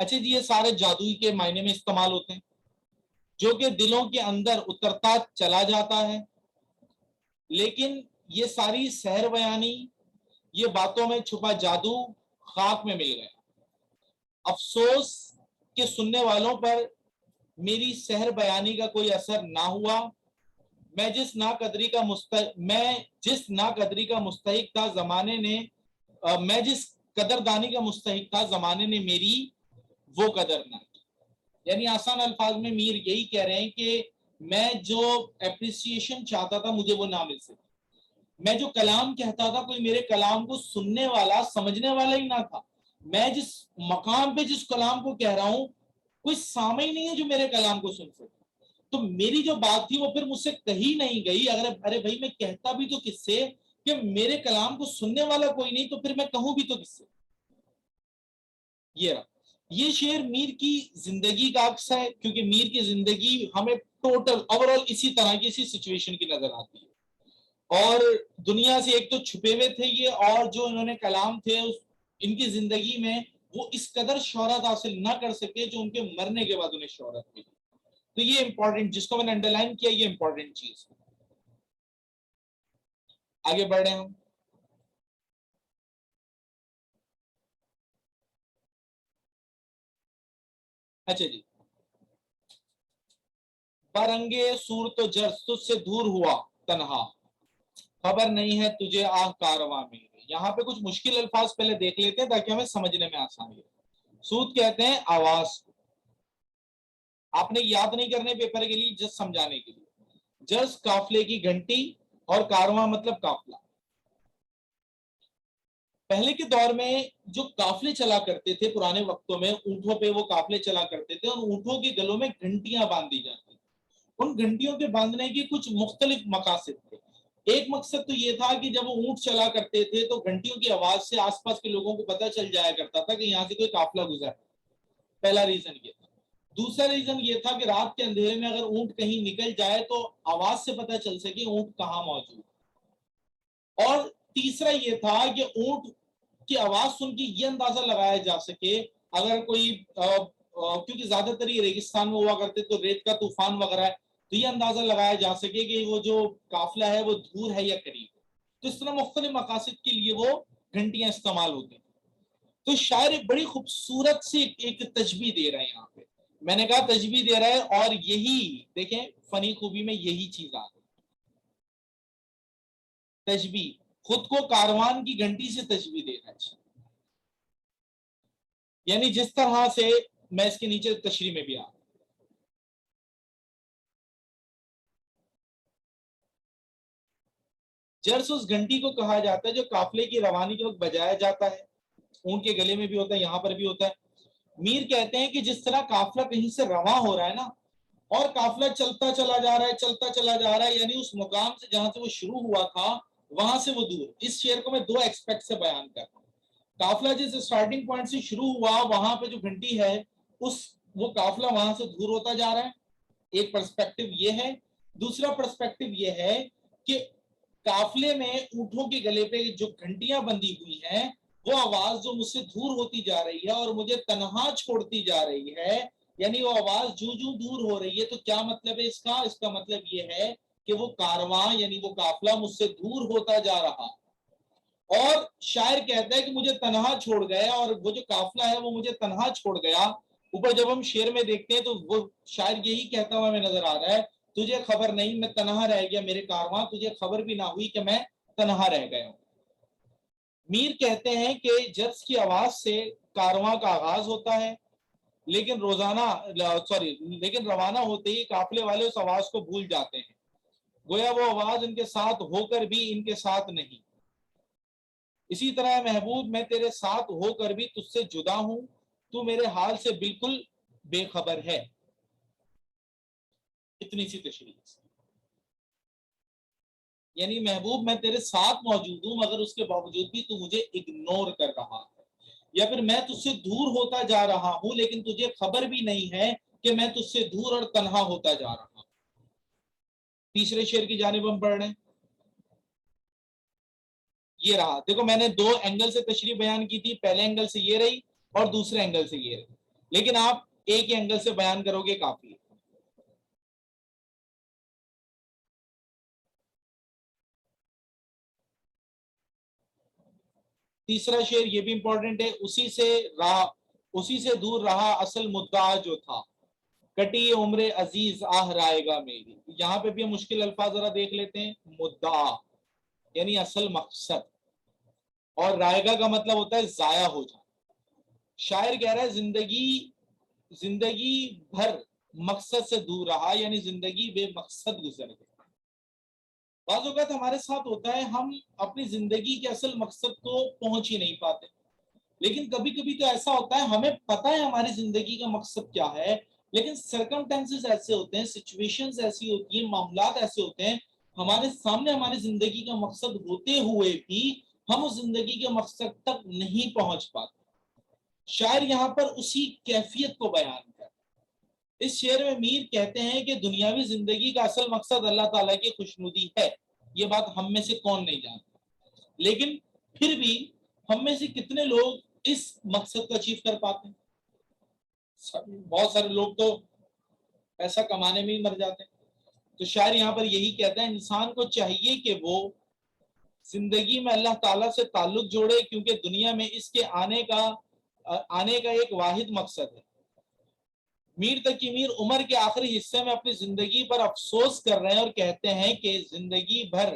اچھا جی، یہ سارے جادوئی کے معنی میں استعمال ہوتے ہیں، جو کہ دلوں کے اندر اترتا چلا جاتا ہے، لیکن یہ ساری سحر بیانی، یہ باتوں میں چھپا جادو خاک میں مل گیا۔ افسوس کہ سننے والوں پر میری سحر بیانی کا کوئی اثر نہ ہوا۔ میں جس ناقدری کا مستحق تھا زمانے نے میں جس قدردانی کا مستحق تھا زمانے نے میری وہ قدر نہ کی۔ یعنی آسان الفاظ میں میر یہی کہہ رہے ہیں کہ میں جو اپریسیشن چاہتا تھا مجھے وہ نہ مل سکی، میں جو کلام کہتا تھا کوئی میرے کلام کو سننے والا سمجھنے والا ہی نہ تھا، میں جس مقام پہ جس کلام کو کہہ رہا ہوں کوئی سامع ہی نہیں ہے جو میرے کلام کو سن سکے، تو میری جو بات تھی وہ پھر مجھ سے کہی نہیں گئی۔ اگر ارے بھائی میں کہتا بھی تو کس سے کہ میرے کلام کو سننے والا کوئی نہیں، تو پھر میں کہوں بھی تو کس سے۔ یہ شعر میر کی زندگی کا عکس ہے، کیونکہ میر کی زندگی ہمیں ٹوٹل اوور آل اسی طرح کی اسی سچویشن کی نظر آتی ہے، اور دنیا سے ایک تو چھپے ہوئے تھے یہ، اور جو انہوں نے کلام تھے ان کی زندگی میں وہ اس قدر شہرت حاصل نہ کر سکے جو ان کے مرنے کے بعد انہیں شہرت ملی۔ تو یہ امپورٹنٹ، جس کو میں نے انڈر لائن کیا، یہ امپورٹنٹ چیز۔ آگے بڑھ رہے ہیں ہم۔ اچھا جی، برنگے صورت و جرس تجھ سے دور ہوا تنہا، خبر نہیں ہے تجھے آہ کارواں میں۔ یہاں پہ کچھ مشکل الفاظ پہلے دیکھ لیتے ہیں تاکہ ہمیں سمجھنے میں آسانی ہو۔ سود کہتے ہیں آواز کو، آپ نے یاد نہیں کرنے پیپر کے لیے، جس سمجھانے کے لیے۔ جرس قافلے کی گھنٹی، اور کارواں مطلب قافلہ۔ پہلے کے دور میں جو قافلے چلا کرتے تھے پرانے وقتوں میں، اونٹوں پہ وہ قافلے چلا کرتے تھے، اور اونٹوں کے گلوں میں گھنٹیاں باندھی جاتی۔ ان گھنٹیوں کے باندھنے کی کچھ مختلف مقاصد تھے۔ ایک مقصد تو یہ تھا کہ جب وہ اونٹ چلا کرتے تھے تو گھنٹیوں کی آواز سے آس پاس کے لوگوں کو پتہ چل جایا کرتا تھا کہ یہاں سے کوئی قافلہ گزر۔ پہلا ریزن یہ تھا۔ دوسرا ریزن یہ تھا کہ رات کے اندھیرے میں اگر اونٹ کہیں نکل جائے تو آواز سے پتہ چل سکے اونٹ کہاں موجود۔ اور تیسرا یہ تھا کہ اونٹ کی آواز سن کے یہ اندازہ لگایا جا سکے اگر کوئی کیونکہ زیادہ تر یہ ریگستان میں ہوا کرتے تو ریت کا طوفان وغیرہ ہے، تو یہ اندازہ لگایا جا سکے کہ وہ جو قافلہ ہے وہ دور ہے یا قریب ہے۔ تو اس طرح مختلف مقاصد کے لیے وہ گھنٹیاں استعمال ہوتی ہیں۔ تو شاعر ایک بڑی خوبصورت سی ایک تشبیہ دے رہے ہیں یہاں پہ، میں نے کہا تشبیہ دے رہا ہے، اور یہی دیکھیں فنی خوبی میں یہی چیز آ گئی، تشبیہ، خود کو کاروان کی گھنٹی سے تشبیہ دینا ہے۔ یعنی جس طرح سے میں اس کے نیچے تشریح میں بھی آ جرس اس گھنٹی کو کہا جاتا ہے جو قافلے کی روانی کے وقت بجایا جاتا ہے، اونٹ کے گلے میں بھی ہوتا ہے، یہاں پر بھی ہوتا ہے۔ میر کہتے ہیں کہ جس طرح قافلہ کہیں سے رواں ہو رہا ہے نا، اور قافلہ چلتا چلا جا رہا ہے، چلتا چلا جا رہا ہے، یعنی اس مقام سے جہاں سے وہ شروع ہوا تھا وہاں سے وہ دور۔ اس شعر کو میں دو ایکسپیکٹ سے بیان کرتا ہوں۔ قافلہ جس سٹارٹنگ پوائنٹ سے شروع ہوا وہاں پہ جو گھنٹی ہے وہ قافلہ وہاں سے دور ہوتا جا رہا ہے، ایک پرسپیکٹو یہ ہے۔ دوسرا پرسپیکٹو یہ ہے کہ قافلے میں اونٹوں کے گلے پہ جو گھنٹیاں بندھی ہوئی ہیں وہ آواز جو مجھ سے دور ہوتی جا رہی ہے اور مجھے تنہا چھوڑتی جا رہی ہے، یعنی وہ آواز جو دور ہو رہی ہے، تو کیا مطلب ہے اس کا مطلب یہ ہے کہ وہ کارواں یعنی وہ قافلہ مجھ سے دور ہوتا جا رہا، اور شاعر کہتا ہے کہ مجھے تنہا چھوڑ گیا، اور وہ جو قافلہ ہے وہ مجھے تنہا چھوڑ گیا۔ اوپر جب ہم شعر میں دیکھتے ہیں تو وہ شاعر یہی کہتا ہوا ہمیں نظر آ رہا ہے، تجھے خبر نہیں میں تنہا رہ گیا میرے کارواں، تجھے خبر بھی نہ ہوئی کہ میں تنہا رہ گیا ہوں۔ میر کہتے ہیں کہ جرس کی آواز سے کارواں کا آغاز ہوتا ہے، لیکن روانہ ہوتے ہی قافلے والے اس آواز کو بھول جاتے ہیں، گویا وہ آواز ان کے ساتھ ہو کر بھی ان کے ساتھ نہیں۔ اسی طرح محبوب میں تیرے ساتھ ہو کر بھی تجھ سے جدا ہوں، تو میرے حال سے بالکل بے خبر ہے۔ اتنی سی تشریح، یعنی محبوب میں تیرے ساتھ موجود ہوں مگر اس کے باوجود بھی تو مجھے اگنور کر رہا ہے، یا پھر میں تجھ سے دور ہوتا جا رہا ہوں لیکن تجھے خبر بھی نہیں ہے کہ میں تجھ سے دور اور تنہا ہوتا جا رہا ہوں۔ تیسرے شعر کی جانب ہم پڑھ رہے ہیں، یہ رہا۔ دیکھو میں نے دو اینگل سے تشریح بیان کی تھی، پہلے اینگل سے یہ رہی اور دوسرے اینگل سے یہ رہی۔ لیکن آپ ایک اینگل سے بیان کرو گے کافی ہے. تیسرا شعر یہ بھی امپورٹنٹ ہے، اسی سے دور رہا اصل مدعا جو تھا، کٹی عمر عزیز آہ رائے گا میری. یہاں پہ بھی ہم مشکل الفاظ ذرا دیکھ لیتے ہیں. مدعا یعنی اصل مقصد، اور رائے گا کا مطلب ہوتا ہے ضائع ہو جانا. شاعر کہہ رہا ہے زندگی بھر مقصد سے دور رہا، یعنی زندگی بے مقصد گزر گئی. بعض اوقات ہمارے ساتھ ہوتا ہے ہم اپنی زندگی کے اصل مقصد کو پہنچ ہی نہیں پاتے، لیکن کبھی کبھی تو ایسا ہوتا ہے ہمیں پتہ ہے ہماری زندگی کا مقصد کیا ہے، لیکن سرکمٹینسز ایسے ہوتے ہیں، سچویشنز ایسی ہوتی ہیں، معاملات ایسے ہوتے ہیں ہمارے سامنے، ہماری زندگی کا مقصد ہوتے ہوئے بھی ہم اس زندگی کے مقصد تک نہیں پہنچ پاتے. شاعر یہاں پر اسی کیفیت کو بیان کر. اس شعر میں میر کہتے ہیں کہ دنیاوی زندگی کا اصل مقصد اللہ تعالیٰ کی خوشنودی ہے. یہ بات ہم میں سے کون نہیں جانتا، لیکن پھر بھی ہم میں سے کتنے لوگ اس مقصد کو اچیو کر پاتے ہیں؟ بہت سارے لوگ تو پیسہ کمانے میں ہی مر جاتے ہیں. تو شاعر یہاں پر یہی کہتا ہے انسان کو چاہیے کہ وہ زندگی میں اللہ تعالیٰ سے تعلق جوڑے، کیونکہ دنیا میں اس کے آنے کا ایک واحد مقصد ہے. میر تقی میر عمر کے آخری حصے میں اپنی زندگی پر افسوس کر رہے ہیں اور کہتے ہیں کہ زندگی بھر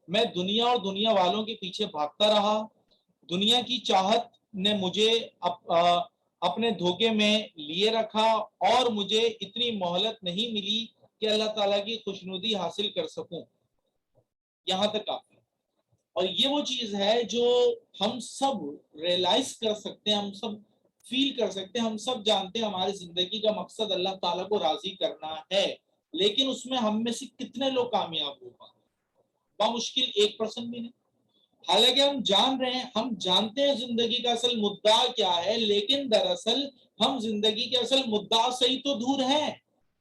میں دنیا اور دنیا والوں کے پیچھے بھاگتا رہا. دنیا کی چاہت نے مجھے اپنے دھوکے میں لیے رکھا اور مجھے اتنی مہلت نہیں ملی کہ اللہ تعالیٰ کی خوشنودی حاصل کر سکوں. یہاں تک کافی. اور یہ وہ چیز ہے جو ہم سب ریئلائز کر سکتے ہیں، ہم سب فیل کر سکتے ہیں، ہم سب جانتے ہیں ہماری زندگی کا مقصد اللہ تعالیٰ کو راضی کرنا ہے، لیکن اس میں ہم میں سے کتنے لوگ کامیاب ہو پائے؟ بامشکل 1% بھی نہیں. حالانکہ ہم جان رہے ہیں، ہم جانتے ہیں زندگی کا اصل مدعا کیا ہے، لیکن دراصل ہم زندگی کے اصل مدعا سے ہی تو دور ہیں،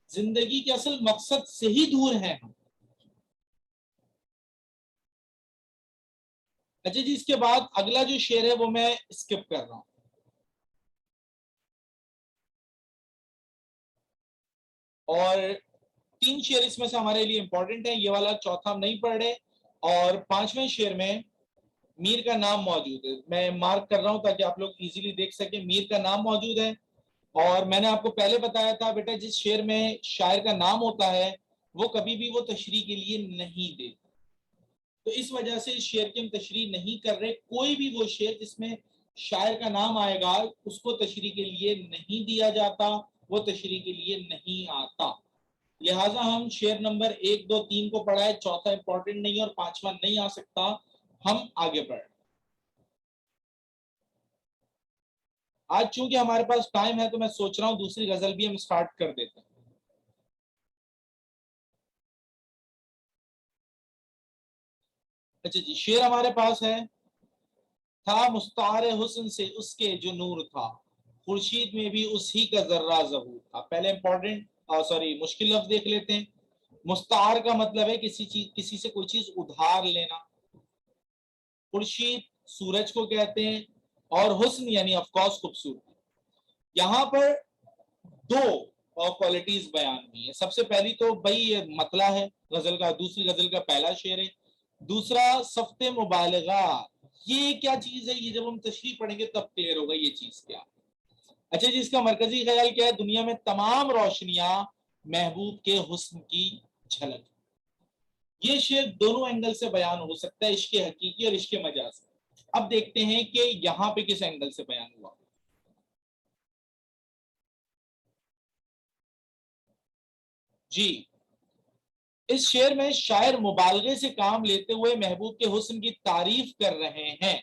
زندگی کے اصل مقصد سے ہی دور ہیں ہم. اچھا جی، اس کے بعد اگلا جو شعر ہے وہ میں اسکپ کر رہا ہوں. اور 3 شعر اس میں سے ہمارے لیے امپورٹنٹ ہیں، یہ والا چوتھا ہم نہیں پڑھ رہے. اور 5ویں شعر میں میر کا نام موجود ہے، میں مارک کر رہا ہوں تاکہ آپ لوگ ایزیلی دیکھ سکیں. میر کا نام موجود ہے، اور میں نے آپ کو پہلے بتایا تھا بیٹا جس شعر میں شاعر کا نام ہوتا ہے وہ کبھی بھی وہ تشریح کے لیے نہیں دیتا. تو اس وجہ سے اس شعر کی ہم تشریح نہیں کر رہے. کوئی بھی وہ شعر جس میں شاعر کا نام آئے گا اس کو تشریح کے لیے نہیں دیا جاتا، وہ تشریح کے لیے نہیں آتا. لہٰذا ہم شعر نمبر 1 2 3 کو پڑھا ہے، چوتھا امپورٹنٹ نہیں اور 5واں نہیں آ سکتا. ہم آگے بڑھ. آج چونکہ ہمارے پاس ٹائم ہے تو میں سوچ رہا ہوں دوسری غزل بھی ہم سٹارٹ کر دیتے ہیں. اچھا جی، شعر ہمارے پاس ہے. تھا مستعار حسن سے اس کے جو نور تھا، خورشید میں بھی اسی کا ذرہ ظہور تھا. پہلے مشکل لفظ دیکھ لیتے ہیں. مستعار کا مطلب ہے کسی سے کوئی چیز ادھار لینا. خورشید سورج کو کہتے ہیں، اور حسن یعنی آف کورس خوبصورتی. یہاں پر 2 کوالٹیز بیان ہوئی ہیں. سب سے پہلی تو بھائی یہ مطلع ہے غزل کا، دوسری غزل کا پہلا شعر ہے. دوسرا صفت مبالغہ. یہ کیا چیز ہے؟ یہ جب ہم تشریح پڑھیں گے تب کلیئر ہوگا یہ چیز کیا. اچھا جی، اس کا مرکزی خیال کیا ہے؟ دنیا میں تمام روشنیاں محبوب کے حسن کی جھلک. یہ شعر دونوں اینگل سے بیان ہو سکتا ہے، عشق حقیقی اور عشق مجازی. اب دیکھتے ہیں کہ یہاں پہ کس اینگل سے بیان ہوا. جی، اس شعر میں شاعر مبالغے سے کام لیتے ہوئے محبوب کے حسن کی تعریف کر رہے ہیں.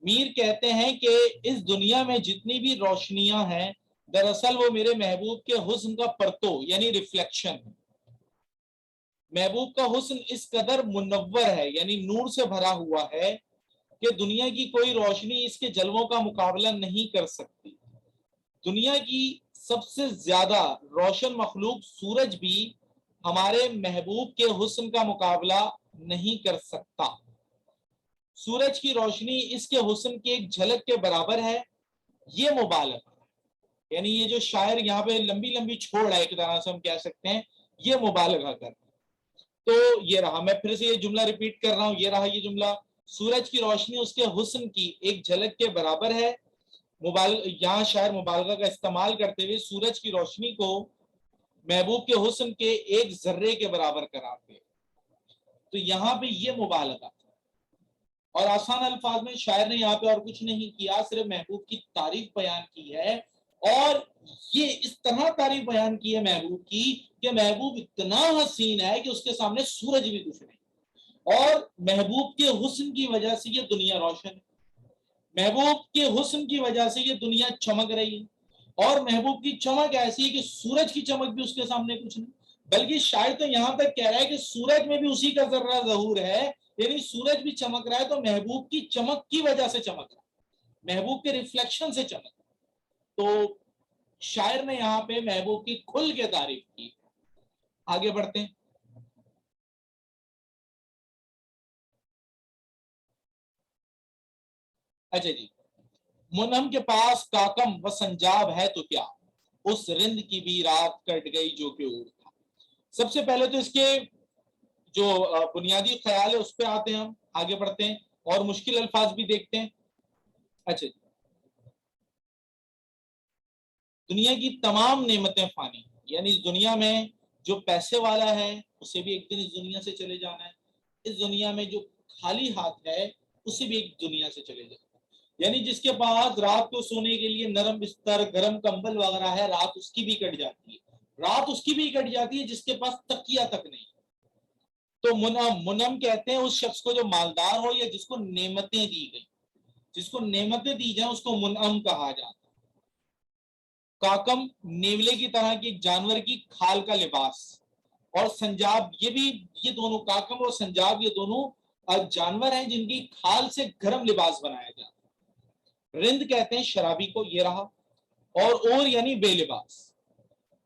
میر کہتے ہیں کہ اس دنیا میں جتنی بھی روشنیاں ہیں دراصل وہ میرے محبوب کے حسن کا پرتو یعنی ریفلیکشن ہے. محبوب کا حسن اس قدر منور ہے یعنی نور سے بھرا ہوا ہے کہ دنیا کی کوئی روشنی اس کے جلووں کا مقابلہ نہیں کر سکتی. دنیا کی سب سے زیادہ روشن مخلوق سورج بھی ہمارے محبوب کے حسن کا مقابلہ نہیں کر سکتا. سورج کی روشنی اس کے حسن کی ایک جھلک کے برابر ہے. یہ مبالغہ ہے. یعنی یہ جو شاعر یہاں پہ لمبی لمبی چھوڑ ہے ایک طرح سے ہم کہہ سکتے ہیں، یہ مبالغہ کر. تو یہ رہا، میں پھر سے یہ جملہ ریپیٹ کر رہا ہوں، یہ رہا یہ جملہ، سورج کی روشنی اس کے حسن کی ایک جھلک کے برابر ہے. یہاں شاعر مبالغہ کا استعمال کرتے ہوئے سورج کی روشنی کو محبوب کے حسن کے ایک ذرے کے برابر قرار دے. تو یہاں پہ یہ مبالغہ، اور آسان الفاظ میں شاعر نے یہاں پہ اور کچھ نہیں کیا، صرف محبوب کی تعریف بیان کی ہے. اور یہ اس طرح تعریف بیان کی ہے محبوب کی کہ محبوب اتنا حسین ہے کہ اس کے سامنے سورج بھی کچھ نہیں، اور محبوب کے حسن کی وجہ سے یہ دنیا روشن ہے، محبوب کے حسن کی وجہ سے یہ دنیا چمک رہی ہے، اور محبوب کی چمک ایسی ہے کہ سورج کی چمک بھی اس کے سامنے کچھ نہیں. بلکہ شاید تو یہاں تک کہہ رہا ہے کہ سورج میں بھی اسی کا ذرہ ظہور ہے، یعنی سورج بھی چمک رہا ہے تو محبوب کی چمک کی وجہ سے چمک رہا ہے، محبوب کے ریفلیکشن سے چمک رہا ہے. تو شاعر نے یہاں پہ محبوب کی کھل کے تعریف کی. آگے بڑھتے ہیں. اچھا جی، منم کے پاس کاکم و سنجاب ہے تو کیا، اس رند کی بھی رات کٹ گئی جو کہ اور تھا. سب سے پہلے تو اس کے جو بنیادی خیال ہے اس پہ آتے ہیں، ہم آگے بڑھتے ہیں اور مشکل الفاظ بھی دیکھتے ہیں. اچھا جی، دنیا کی تمام نعمتیں فانی، یعنی اس دنیا میں جو پیسے والا ہے اسے بھی ایک دن اس دنیا سے چلے جانا ہے، اس دنیا میں جو خالی ہاتھ ہے اسے بھی ایک دنیا سے چلے جانا ہے. یعنی جس کے پاس رات کو سونے کے لیے نرم بستر، گرم کمبل وغیرہ ہے، رات اس کی بھی کٹ جاتی ہے، رات اس کی بھی کٹ جاتی ہے جس کے پاس تکیہ تک نہیں. تو منم کہتے ہیں اس شخص کو جو مالدار ہو یا جس کو نعمتیں دی گئی، جس کو نعمتیں دی جائیں اس کو منعم کہا جاتا ہے. کاکم نیولے کی طرح کی جانور کی کھال کا لباس، اور سنجاب، یہ بھی، یہ دونوں کاکم اور سنجاب یہ دونوں جانور ہیں جن کی کھال سے گرم لباس بنایا جاتا ہے. رند کہتے ہیں شرابی کو، یہ رہا، اور یعنی بے لباس.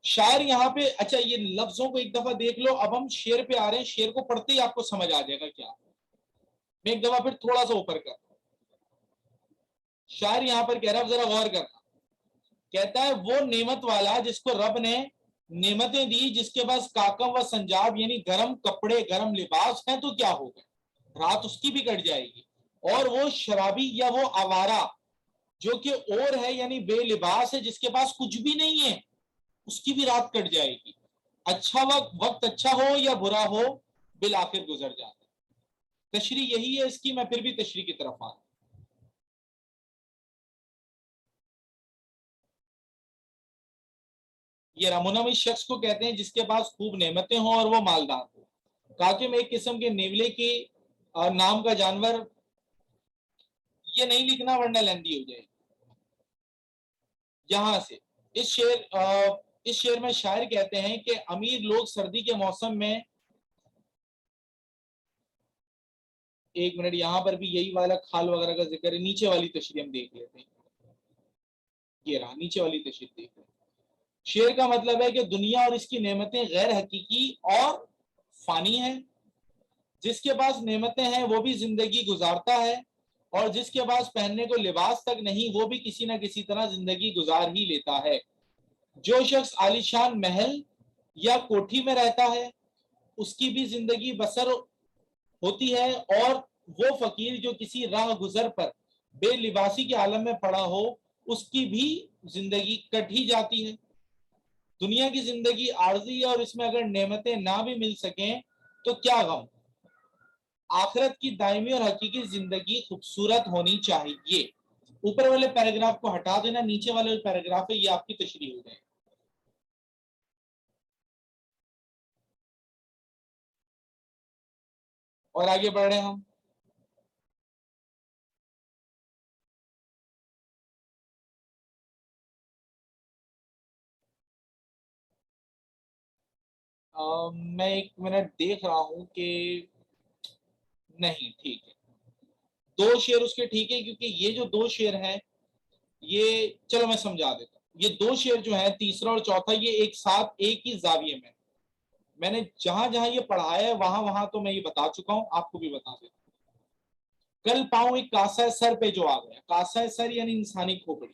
شاعر یہاں پہ، اچھا یہ لفظوں کو ایک دفعہ دیکھ لو، اب ہم شعر پہ آ رہے ہیں، شعر کو پڑھتے ہی آپ کو سمجھ آ جائے گا کیا. میں ایک دفعہ پھر تھوڑا سا اوپر کر، شاعر یہاں پر کہہ رہا ہے، ذرا غور کرنا، کہتا ہے وہ نعمت والا جس کو رب نے نعمتیں دی، جس کے پاس کاکم و سنجاب یعنی گرم کپڑے، گرم لباس ہیں تو کیا ہوگا، رات اس کی بھی کٹ جائے گی. اور وہ شرابی یا وہ آوارہ جو کہ اور ہے یعنی بے لباس ہے، جس کے پاس کچھ بھی نہیں ہے، اس کی بھی رات کٹ جائے گی. اچھا وقت اچھا ہو یا برا ہو بالآخر گزر جاتا ہے. تشریح یہی ہے اس کی، میں پھر بھی تشریح کی طرف آ رہا ہوں. یہ رمنم اس شخص کو کہتے ہیں جس کے پاس خوب نعمتیں ہوں اور وہ مالدار ہو. کاکم ایک قسم کے نیولے کے نام کا جانور، یہ نہیں لکھنا ورنہ لیندی ہو جائے. یہاں سے اس شعر میں شاعر کہتے ہیں کہ امیر لوگ سردی کے موسم میں، ایک منٹ یہاں پر بھی یہی والا کھال وغیرہ کا ذکر ہے، نیچے والی تشریح ہم دیکھ لیتے ہیں. یہ رہا نیچے والی تشریح دیکھ لیتے ہیں. شعر کا مطلب ہے کہ دنیا اور اس کی نعمتیں غیر حقیقی اور فانی ہیں. جس کے پاس نعمتیں ہیں وہ بھی زندگی گزارتا ہے، اور جس کے پاس پہننے کو لباس تک نہیں وہ بھی کسی نہ کسی طرح زندگی گزار ہی لیتا ہے. جو شخص عالیشان محل یا کوٹھی میں رہتا ہے اس کی بھی زندگی بسر ہوتی ہے، اور وہ فقیر جو کسی راہ گزر پر بے لباسی کے عالم میں پڑا ہو اس کی بھی زندگی کٹ ہی جاتی ہے. دنیا کی زندگی عارضی ہے، اور اس میں اگر نعمتیں نہ بھی مل سکیں تو کیا غم، آخرت کی دائمی اور حقیقی زندگی خوبصورت ہونی چاہیے. اوپر والے پیراگراف کو ہٹا دینا، نیچے والے پیراگراف ہے یہ آپ کی تشریح ہو جائے. اور آگے بڑھ رہے ہیں ہم. میں ایک منٹ دیکھ رہا ہوں کہ نہیں ٹھیک ہے، دو شعر اس کے ٹھیک ہے، کیونکہ یہ جو دو شعر ہیں یہ، چلو میں سمجھا دیتا ہوں، یہ دو شعر جو ہیں تیسرا اور چوتھا یہ ایک ساتھ ایک ہی زاویے میں نے جہاں جہاں یہ پڑھایا ہے وہاں وہاں تو میں یہ بتا چکا ہوں، آپ کو بھی بتا دیتا ہوں. کل پاؤں ایک کاسہ سر پہ جو آ گیا، کاسہ سر یعنی انسانی کھوپڑی،